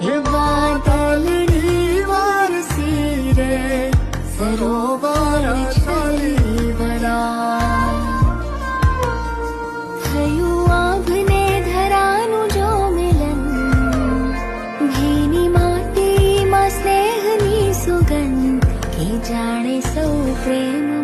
હે વાદળની વારસી રે સરોવર ચાલી વળા થયું આભને ધરાનું જો મિલન ભીની માટીમાં સ્નેહની સુગંધ કે જાણે સૌ પ્રેમ